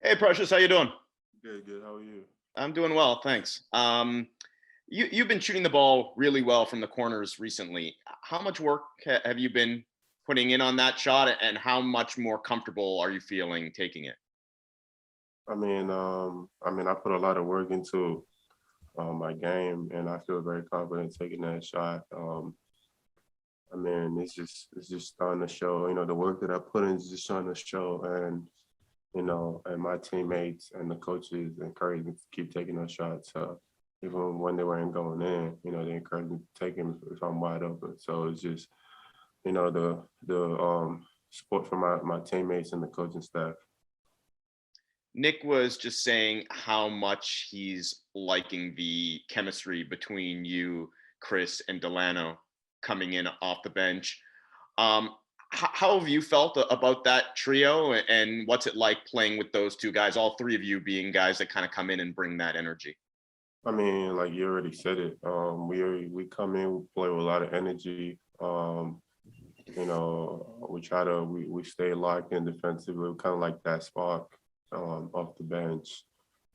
Hey, Precious, how you doing? Good, good. How are you? I'm doing well, thanks. You've been shooting the ball really well from the corners recently. How much work have you been putting in on that shot, and how much more comfortable are you feeling taking it? I put a lot of work into my game, and I feel very confident taking that shot. It's just starting to show. The work that I put in is just starting to show, and and my teammates and the coaches encourage me to keep taking those shots. Even when they weren't going in, they encourage me to take them if I'm wide open. So it's just, the support from my teammates and the coaching staff. Nick was just saying how much he's liking the chemistry between you, Chris, and Delano coming in off the bench. How have you felt about that trio, and what's it like playing with those two guys, all three of you being guys that kind of come in and bring that energy? Like you already said it. We come in, we play with a lot of energy. We stay locked in defensively, kind of like that spark off the bench.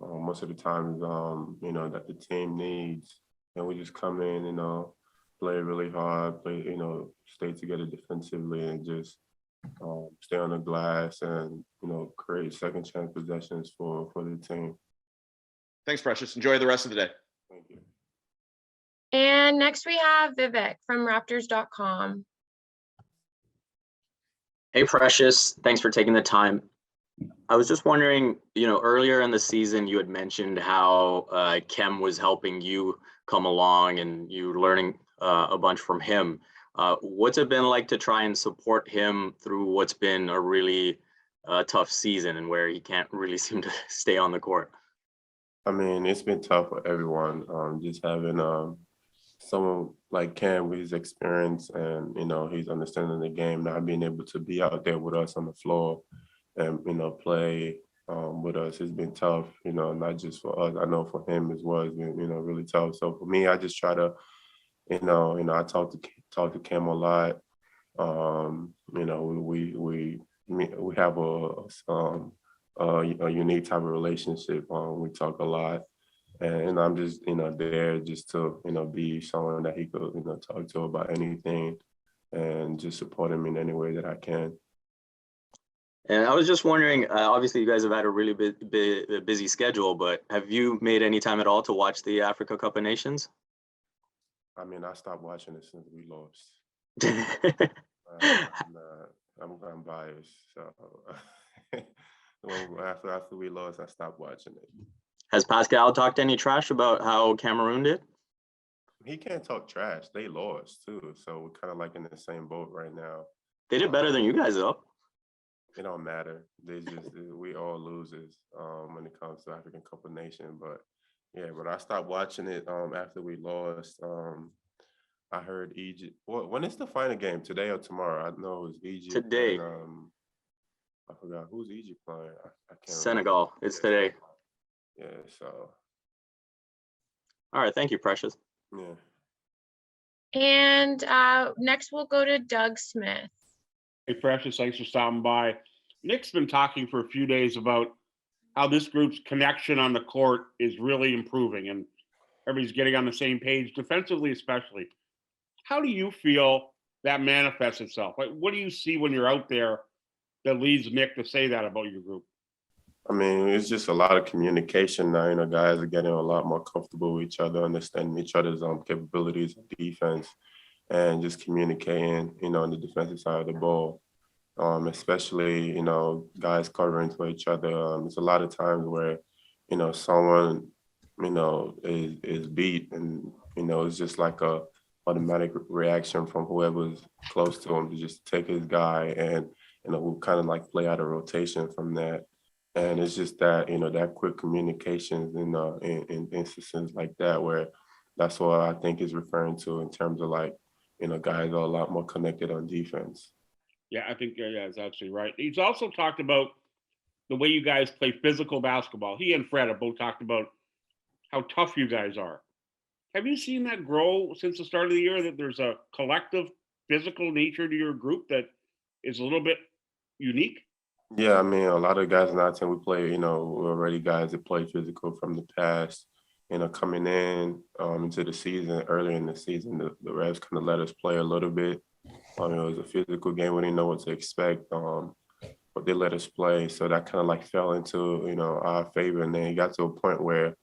Most of the times, that the team needs, and we just come in, play really hard, stay together defensively, and just stay on the glass and create second chance possessions for the team. Thanks, Precious. Enjoy the rest of the day. Thank you. And next we have Vivek from Raptors.com. Hey, Precious. Thanks for taking the time. I was just wondering, earlier in the season, you had mentioned how Kem was helping you come along and you were learning a bunch from him. What's it been like to try and support him through what's been a really tough season and where he can't really seem to stay on the court? It's been tough for everyone. Just having someone like Cam with his experience and he's understanding the game, not being able to be out there with us on the floor and play with us has been tough. Not just for us. I know for him as well. It's been really tough. So for me, I just try to I talk to Cam a lot. We have a unique type of relationship. We talk a lot, and I'm just there just to be someone that he could talk to about anything, and just support him in any way that I can. And I was just wondering, obviously you guys have had a really busy schedule, but have you made any time at all to watch the Africa Cup of Nations? I stopped watching it since we lost. I'm biased, so after we lost, I stopped watching it. Has Pascal talked any trash about how Cameroon did? He can't talk trash. They lost too, so we're kind of like in the same boat right now. They did better than you guys, though. It don't matter. We all losers when it comes to African Cup of Nations. But I stopped watching it after we lost. I heard Egypt. When is the final game? Today or tomorrow? I know it's Egypt. Today. And, I forgot who's Egypt playing. I can't Senegal. Remember. It's today. Yeah. So. All right. Thank you, Precious. Yeah. And next we'll go to Doug Smith. Hey, Precious, thanks for stopping by. Nick's been talking for a few days about how this group's connection on the court is really improving and everybody's getting on the same page, defensively especially. How do you feel that manifests itself? Like, what do you see when you're out there that leads Nick to say that about your group? It's just a lot of communication now. Guys are getting a lot more comfortable with each other, understanding each other's capabilities of defense, and just communicating, on the defensive side of the ball. Especially, guys covering for each other. There's a lot of times where, someone, is beat, and it's just like a automatic reaction from whoever's close to him to just take his guy, and we'll kind of like play out a rotation from that. And it's just that that quick communications in instances like that, where that's what I think is referring to in terms of like guys are a lot more connected on defense. Yeah, I think that's absolutely right. He's also talked about the way you guys play physical basketball. He and Fred have both talked about how tough you guys are. Have you seen that grow since the start of the year, that there's a collective physical nature to your group that is a little bit unique? Yeah, I mean, a lot of guys in our team, we play, we're already guys that play physical from the past. Coming in into the season, early in the season, the refs kind of let us play a little bit. It was a physical game. We didn't know what to expect, but they let us play. So that kind of like fell into, our favor. And then it got to a point where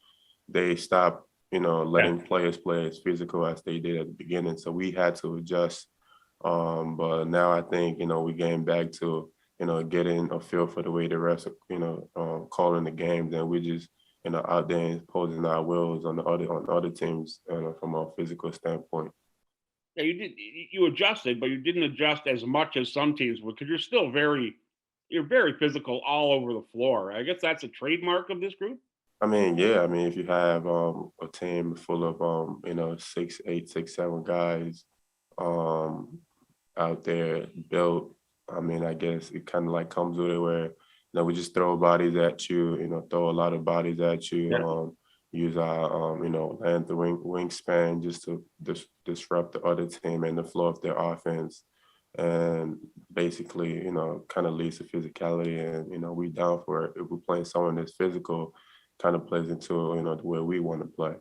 they stopped, letting players play as physical as they did at the beginning. So we had to adjust. But now I think, we getting back to, getting a feel for the way the refs are, calling the games, and we just, out there imposing our wills on other teams, from a physical standpoint. Yeah, you adjusted, but you didn't adjust as much as some teams would because you're very physical all over the floor. I guess that's a trademark of this group. I mean, yeah, I mean, if you have a team full of 6'8", 6'7" guys out there built, I mean, I guess it kind of like comes with it where we just throw bodies at you, throw a lot of bodies at you. Yeah. Use our length, wingspan just to disrupt the other team and the flow of their offense, and basically, kind of leads to physicality. And we down for it. If we're playing someone that's physical, kind of plays into the way we want to play.